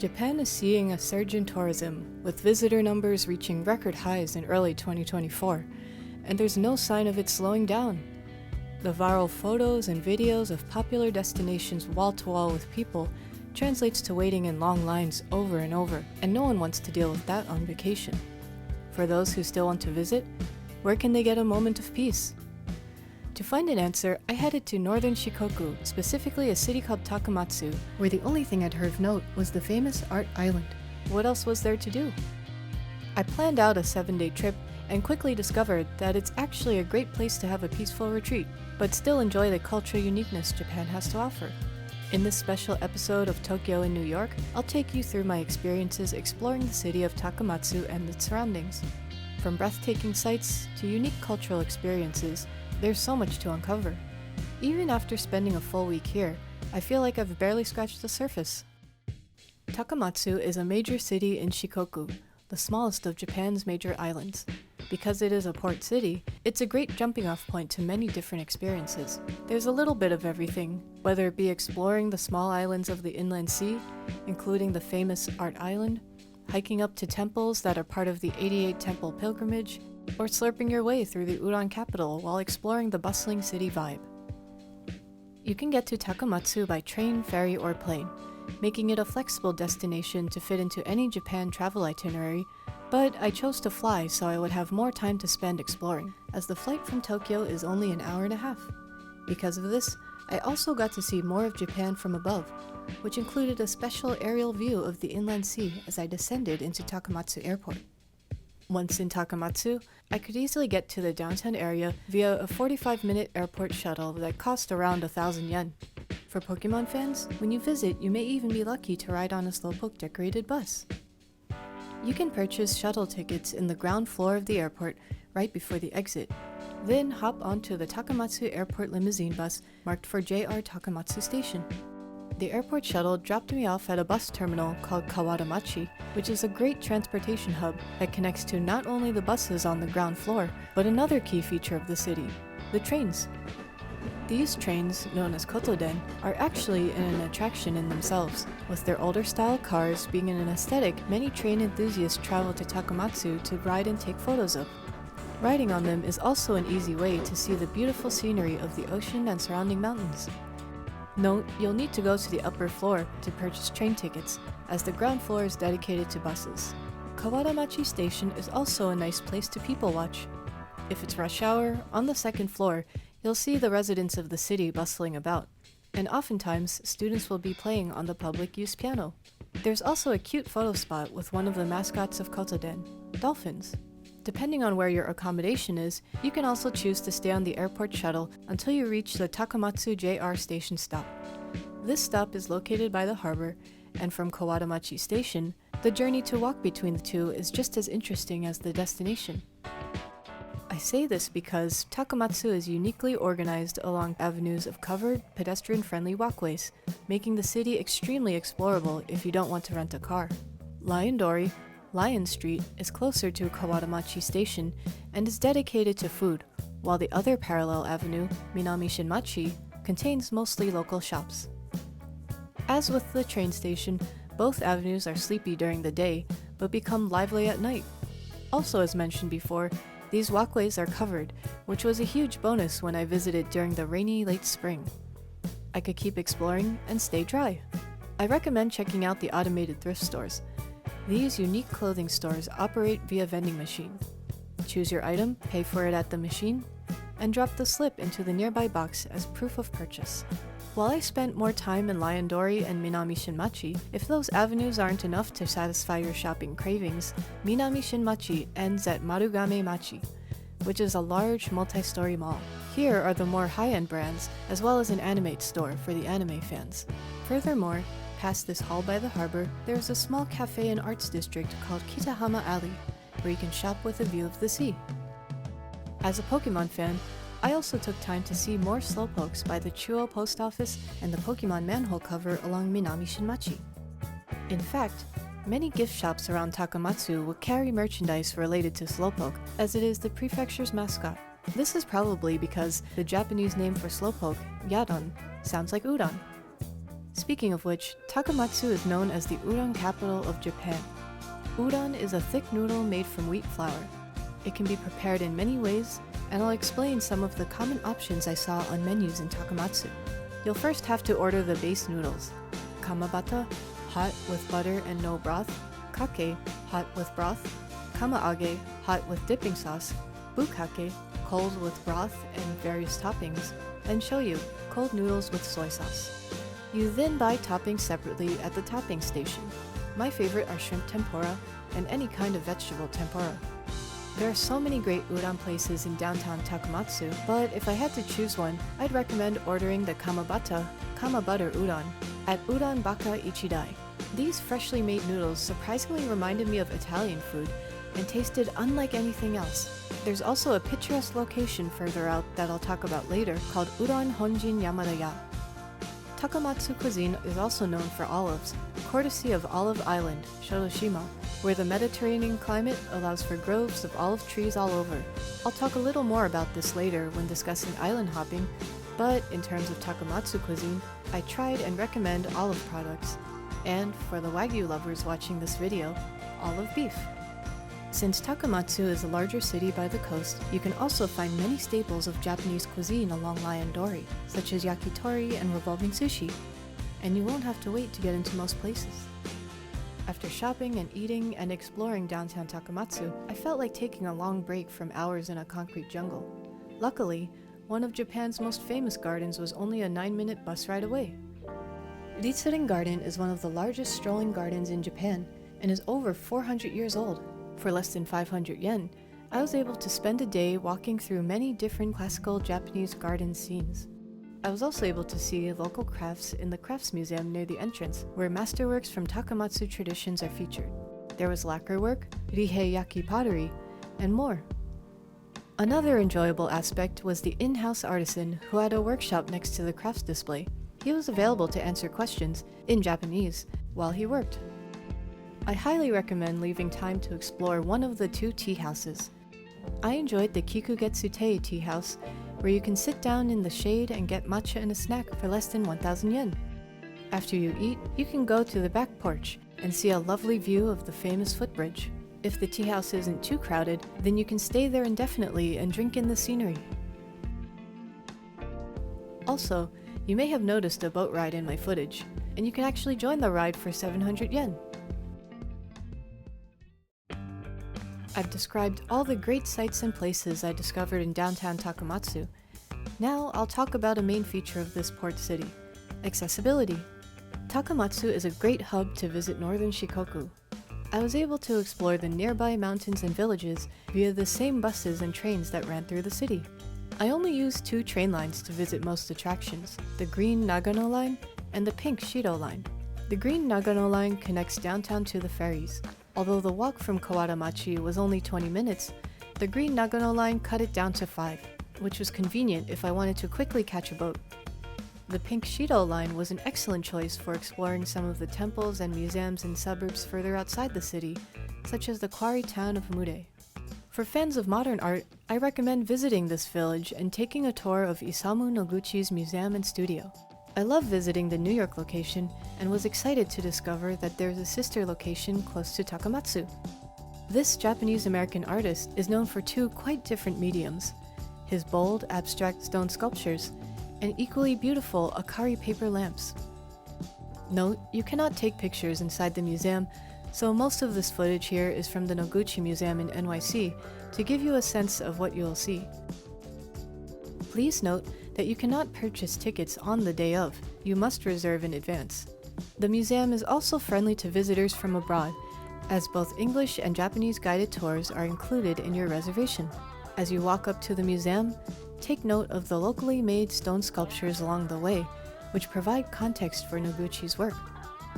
Japan is seeing a surge in tourism, with visitor numbers reaching record highs in early 2024, and there's no sign of it slowing down. The viral photos and videos of popular destinations wall-to-wall with people translates to waiting in long lines over and over, and no one wants to deal with that on vacation. For those who still want to visit, where can they get a moment of peace? To find an answer, I headed to northern Shikoku, specifically a city called Takamatsu, where the only thing I'd heard of note was the famous Art Island. What else was there to do? I planned out a 7-day trip and quickly discovered that it's actually a great place to have a peaceful retreat, but still enjoy the cultural uniqueness Japan has to offer. In this special episode of Tokyo and New York, I'll take you through my experiences exploring the city of Takamatsu and its surroundings. From breathtaking sights to unique cultural experiences, there's so much to uncover. Even after spending a full week here, I feel like I've barely scratched the surface. Takamatsu is a major city in Shikoku, the smallest of Japan's major islands. Because it is a port city, it's a great jumping-off point to many different experiences. There's a little bit of everything, whether it be exploring the small islands of the inland sea, including the famous Art Island, hiking up to temples that are part of the 88 Temple pilgrimage, or slurping your way through the udon capital while exploring the bustling city vibe. You can get to Takamatsu by train, ferry, or plane, making it a flexible destination to fit into any Japan travel itinerary, but I chose to fly so I would have more time to spend exploring, as the flight from Tokyo is only an hour and a half. Because of this, I also got to see more of Japan from above, which included a special aerial view of the inland sea as I descended into Takamatsu Airport. Once in Takamatsu, I could easily get to the downtown area via a 45-minute airport shuttle that cost around 1,000 yen. For Pokemon fans, when you visit, you may even be lucky to ride on a Slowpoke decorated bus. You can purchase shuttle tickets in the ground floor of the airport right before the exit, then hop onto the Takamatsu Airport limousine bus marked for JR Takamatsu Station. The airport shuttle dropped me off at a bus terminal called Kawaramachi, which is a great transportation hub that connects to not only the buses on the ground floor, but another key feature of the city, the trains. These trains, known as kotoden, are actually an attraction in themselves, with their older style cars being an aesthetic many train enthusiasts travel to Takamatsu to ride and take photos of. Riding on them is also an easy way to see the beautiful scenery of the ocean and surrounding mountains. Note, you'll need to go to the upper floor to purchase train tickets, as the ground floor is dedicated to buses. Kawaramachi Station is also a nice place to people watch. If it's rush hour, on the second floor, you'll see the residents of the city bustling about, and oftentimes students will be playing on the public use piano. There's also a cute photo spot with one of the mascots of Kotoden, dolphins. Depending on where your accommodation is, you can also choose to stay on the airport shuttle until you reach the Takamatsu JR station stop. This stop is located by the harbor, and from Kawaramachi Station, the journey to walk between the two is just as interesting as the destination. I say this because Takamatsu is uniquely organized along avenues of covered, pedestrian-friendly walkways, making the city extremely explorable if you don't want to rent a car. Lion Street, is closer to Kawaramachi Station and is dedicated to food, while the other parallel avenue, Minami Shinmachi, contains mostly local shops. As with the train station, both avenues are sleepy during the day, but become lively at night. Also, as mentioned before, these walkways are covered, which was a huge bonus when I visited during the rainy late spring. I could keep exploring and stay dry. I recommend checking out the automated thrift stores. These unique clothing stores operate via vending machine. Choose your item, pay for it at the machine, and drop the slip into the nearby box as proof of purchase. While I spent more time in Liondori and Minami Shinmachi, if those avenues aren't enough to satisfy your shopping cravings, Minami Shinmachi ends at Marugame Machi, which is a large multi-story mall. Here are the more high-end brands, as well as an animate store for the anime fans. Furthermore, past this hall by the harbor, there is a small cafe and arts district called Kitahama Alley, where you can shop with a view of the sea. As a Pokemon fan, I also took time to see more Slowpokes by the Chuo post office and the Pokemon manhole cover along Minami Shinmachi. In fact, many gift shops around Takamatsu will carry merchandise related to Slowpoke, as it is the prefecture's mascot. This is probably because the Japanese name for Slowpoke, Yadon, sounds like udon. Speaking of which, Takamatsu is known as the udon capital of Japan. Udon is a thick noodle made from wheat flour. It can be prepared in many ways, and I'll explain some of the common options I saw on menus in Takamatsu. You'll first have to order the base noodles. Kamabata, hot with butter and no broth. Kake, hot with broth. Kamaage, hot with dipping sauce. Bukake, cold with broth and various toppings. And shoyu, cold noodles with soy sauce. You then buy toppings separately at the topping station. My favorite are shrimp tempura and any kind of vegetable tempura. There are so many great udon places in downtown Takamatsu, but if I had to choose one, I'd recommend ordering the Kamabata, Kama Butter Udon, at Udon Baka Ichidai. These freshly made noodles surprisingly reminded me of Italian food and tasted unlike anything else. There's also a picturesque location further out that I'll talk about later called Udon Honjin Yamada-ya. Takamatsu cuisine is also known for olives, courtesy of Olive Island, Shodoshima, where the Mediterranean climate allows for groves of olive trees all over. I'll talk a little more about this later when discussing island hopping, but in terms of Takamatsu cuisine, I tried and recommend olive products. And for the Wagyu lovers watching this video, olive beef. Since Takamatsu is a larger city by the coast, you can also find many staples of Japanese cuisine along Lion-dori, such as yakitori and revolving sushi, and you won't have to wait to get into most places. After shopping and eating and exploring downtown Takamatsu, I felt like taking a long break from hours in a concrete jungle. Luckily, one of Japan's most famous gardens was only a 9-minute bus ride away. Ritsurin Garden is one of the largest strolling gardens in Japan and is over 400 years old. For less than 500 yen, I was able to spend a day walking through many different classical Japanese garden scenes. I was also able to see local crafts in the Crafts Museum near the entrance, where masterworks from Takamatsu traditions are featured. There was lacquer work, rihei-yaki pottery, and more. Another enjoyable aspect was the in-house artisan who had a workshop next to the crafts display. He was available to answer questions, in Japanese, while he worked. I highly recommend leaving time to explore one of the 2 tea houses. I enjoyed the Kikugetsu Tei tea house, where you can sit down in the shade and get matcha and a snack for less than 1,000 yen. After you eat, you can go to the back porch and see a lovely view of the famous footbridge. If the tea house isn't too crowded, then you can stay there indefinitely and drink in the scenery. Also, you may have noticed a boat ride in my footage, and you can actually join the ride for 700 yen. I've described all the great sights and places I discovered in downtown Takamatsu. Now I'll talk about a main feature of this port city: accessibility. Takamatsu is a great hub to visit northern Shikoku. I was able to explore the nearby mountains and villages via the same buses and trains that ran through the city. I only used 2 train lines to visit most attractions, the green Nagano line and the pink Shido line. The green Nagano line connects downtown to the ferries. Although the walk from Kawaramachi was only 20 minutes, the green Nagano line cut it down to 5, which was convenient if I wanted to quickly catch a boat. The pink Shido line was an excellent choice for exploring some of the temples and museums in suburbs further outside the city, such as the quarry town of Mure. For fans of modern art, I recommend visiting this village and taking a tour of Isamu Noguchi's museum and studio. I love visiting the New York location and was excited to discover that there's a sister location close to Takamatsu. This Japanese-American artist is known for 2 quite different mediums: his bold, abstract stone sculptures and equally beautiful Akari paper lamps. Note, you cannot take pictures inside the museum, so most of this footage here is from the Noguchi Museum in NYC to give you a sense of what you'll see. Please note that you cannot purchase tickets on the day of. You must reserve in advance. The museum is also friendly to visitors from abroad, as both English and Japanese guided tours are included in your reservation. As you walk up to the museum, take note of the locally made stone sculptures along the way, which provide context for Noguchi's work.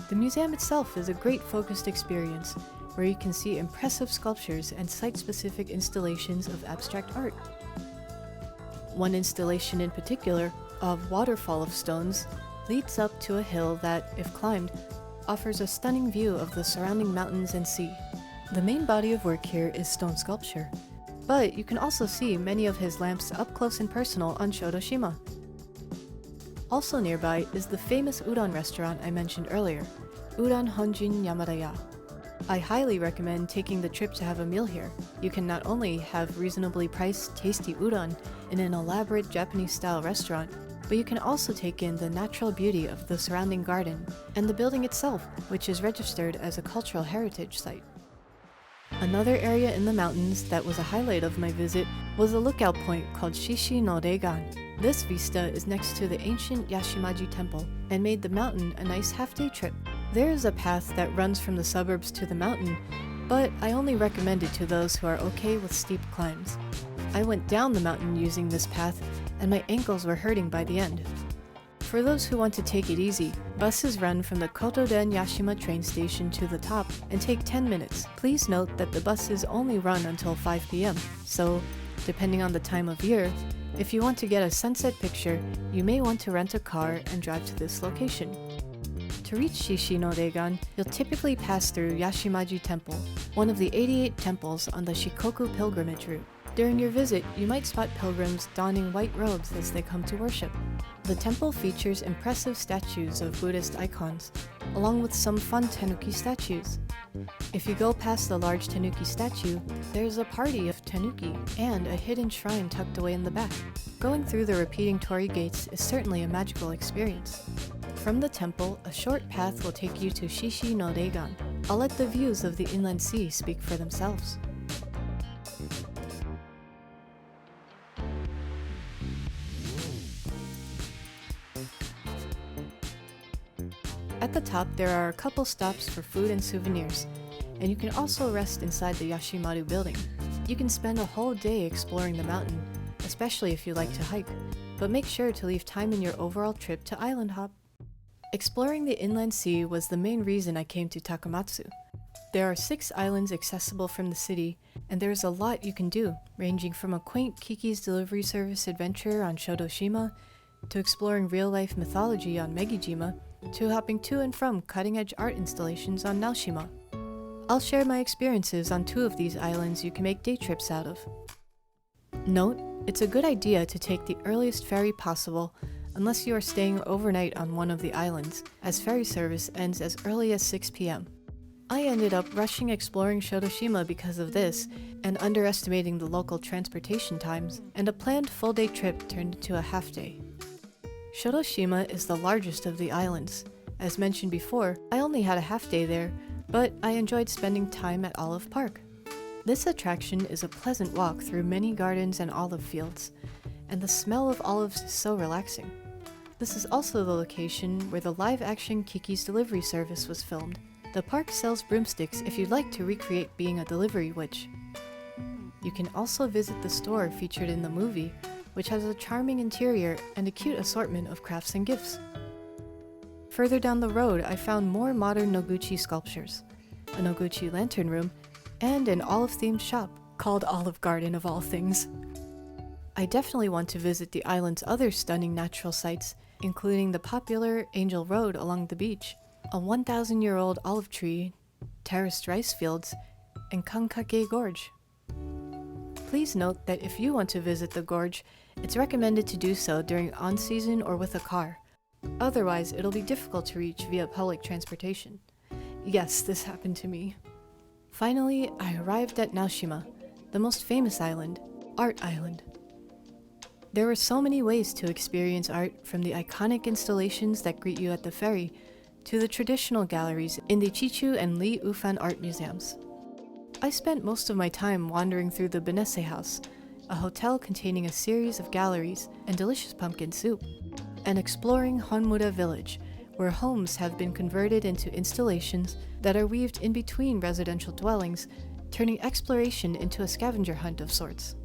The museum itself is a great focused experience, where you can see impressive sculptures and site-specific installations of abstract art. One installation in particular, of waterfall of stones, leads up to a hill that, if climbed, offers a stunning view of the surrounding mountains and sea. The main body of work here is stone sculpture, but you can also see many of his lamps up close and personal on Shodoshima. Also nearby is the famous udon restaurant I mentioned earlier, Udon Honjin Yamadaya. I highly recommend taking the trip to have a meal here. You can not only have reasonably priced, tasty udon in an elaborate Japanese-style restaurant, but you can also take in the natural beauty of the surrounding garden and the building itself, which is registered as a cultural heritage site. Another area in the mountains that was a highlight of my visit was a lookout point called Shishi no Reigan. This vista is next to the ancient Yashimaji temple and made the mountain a nice half-day trip. There is a path that runs from the suburbs to the mountain, but I only recommend it to those who are okay with steep climbs. I went down the mountain using this path, and my ankles were hurting by the end. For those who want to take it easy, buses run from the Kotoden Yashima train station to the top and take 10 minutes. Please note that the buses only run until 5 p.m., so depending on the time of year, if you want to get a sunset picture, you may want to rent a car and drive to this location. To reach Shishi no Reigan, you'll typically pass through Yashimaji Temple, one of the 88 temples on the Shikoku pilgrimage route. During your visit, you might spot pilgrims donning white robes as they come to worship. The temple features impressive statues of Buddhist icons, along with some fun tanuki statues. If you go past the large tanuki statue, there's a party of tanuki and a hidden shrine tucked away in the back. Going through the repeating torii gates is certainly a magical experience. From the temple, a short path will take you to Shishi no Reigan. I'll let the views of the inland sea speak for themselves. At the top, there are a couple stops for food and souvenirs, and you can also rest inside the Yashimaru building. You can spend a whole day exploring the mountain, especially if you like to hike, but make sure to leave time in your overall trip to island hop. Exploring the inland sea was the main reason I came to Takamatsu. There are 6 islands accessible from the city, and there is a lot you can do, ranging from a quaint Kiki's Delivery Service adventure on Shodoshima, to exploring real-life mythology on Megijima, to hopping to and from cutting-edge art installations on Naoshima. I'll share my experiences on 2 of these islands you can make day trips out of. Note, it's a good idea to take the earliest ferry possible unless you are staying overnight on one of the islands, as ferry service ends as early as 6 p.m. I ended up rushing exploring Shodoshima because of this, and underestimating the local transportation times, and a planned full-day trip turned into a half-day. Shodoshima is the largest of the islands. As mentioned before, I only had a half-day there, but I enjoyed spending time at Olive Park. This attraction is a pleasant walk through many gardens and olive fields, and the smell of olives is so relaxing. This is also the location where the live-action Kiki's Delivery Service was filmed. The park sells broomsticks if you'd like to recreate being a delivery witch. You can also visit the store featured in the movie, which has a charming interior and a cute assortment of crafts and gifts. Further down the road, I found more modern Noguchi sculptures, a Noguchi lantern room, and an olive-themed shop called Olive Garden of all things. I definitely want to visit the island's other stunning natural sites, including the popular Angel Road along the beach, a 1,000-year-old olive tree, terraced rice fields, and Kankake Gorge. Please note that if you want to visit the gorge, it's recommended to do so during on-season or with a car. Otherwise, it'll be difficult to reach via public transportation. Yes, this happened to me. Finally, I arrived at Naoshima, the most famous island, Art Island. There were so many ways to experience art, from the iconic installations that greet you at the ferry, to the traditional galleries in the Chichu and Lee Ufan art museums. I spent most of my time wandering through the Benesse House, a hotel containing a series of galleries and delicious pumpkin soup, and exploring Honmura Village, where homes have been converted into installations that are weaved in between residential dwellings, turning exploration into a scavenger hunt of sorts.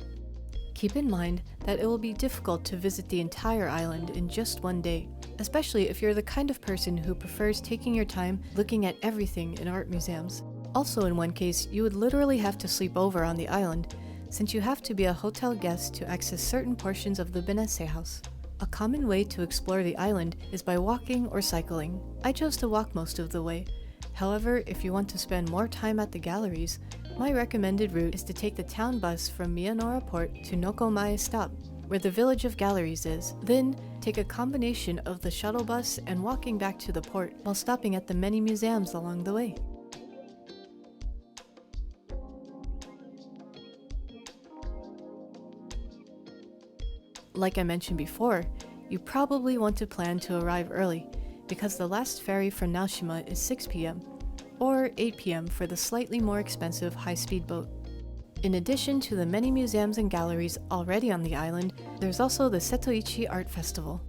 Keep in mind that it will be difficult to visit the entire island in just one day, especially if you're the kind of person who prefers taking your time looking at everything in art museums. Also, in one case, you would literally have to sleep over on the island, since you have to be a hotel guest to access certain portions of the Benesse House. A common way to explore the island is by walking or cycling. I chose to walk most of the way. However, if you want to spend more time at the galleries, my recommended route is to take the town bus from Miyanora Port to Nokomae Stop, where the Village of Galleries is. Then, take a combination of the shuttle bus and walking back to the port while stopping at the many museums along the way. Like I mentioned before, you probably want to plan to arrive early because the last ferry from Naoshima is 6 p.m. or 8 p.m. for the slightly more expensive high-speed boat. In addition to the many museums and galleries already on the island, there's also the Setouchi Art Festival.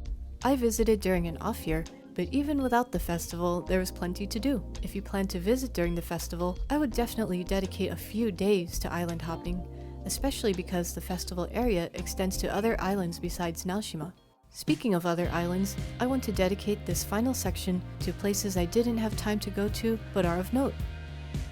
I visited during an off year, but even without the festival, there was plenty to do. If you plan to visit during the festival, I would definitely dedicate a few days to island hopping, especially because the festival area extends to other islands besides Naoshima. Speaking of other islands, I want to dedicate this final section to places I didn't have time to go to but are of note.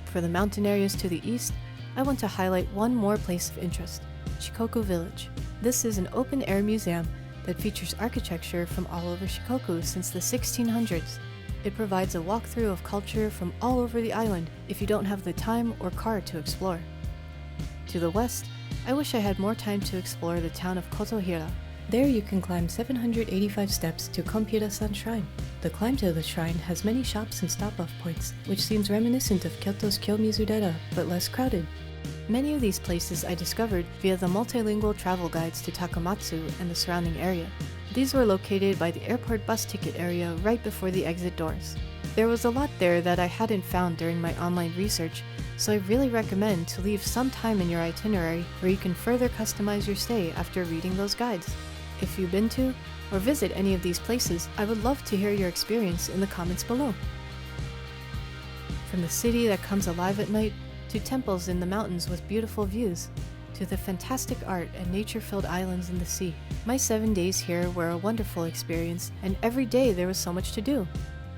For the mountain areas to the east, I want to highlight one more place of interest, Shikoku Village. This is an open-air museum that features architecture from all over Shikoku since the 1600s. It provides a walkthrough of culture from all over the island if you don't have the time or car to explore. To the west, I wish I had more time to explore the town of Kotohira. There you can climb 785 steps to Konpira-san Shrine. The climb to the shrine has many shops and stop-off points, which seems reminiscent of Kyoto's Kyomizurera, but less crowded. Many of these places I discovered via the multilingual travel guides to Takamatsu and the surrounding area. These were located by the airport bus ticket area right before the exit doors. There was a lot there that I hadn't found during my online research, so I really recommend to leave some time in your itinerary where you can further customize your stay after reading those guides. If you've been to or visit any of these places, I would love to hear your experience in the comments below. From the city that comes alive at night, to temples in the mountains with beautiful views, to the fantastic art and nature-filled islands in the sea. My 7 days here were a wonderful experience, and every day there was so much to do.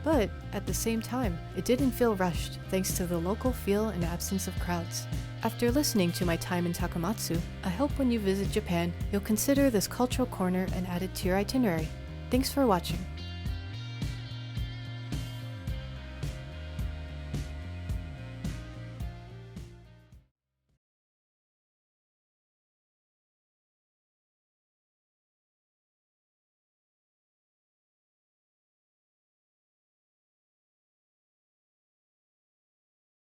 But at the same time, it didn't feel rushed thanks to the local feel and absence of crowds. After listening to my time in Takamatsu, I hope when you visit Japan, you'll consider this cultural corner and add it to your itinerary. Thanks for watching.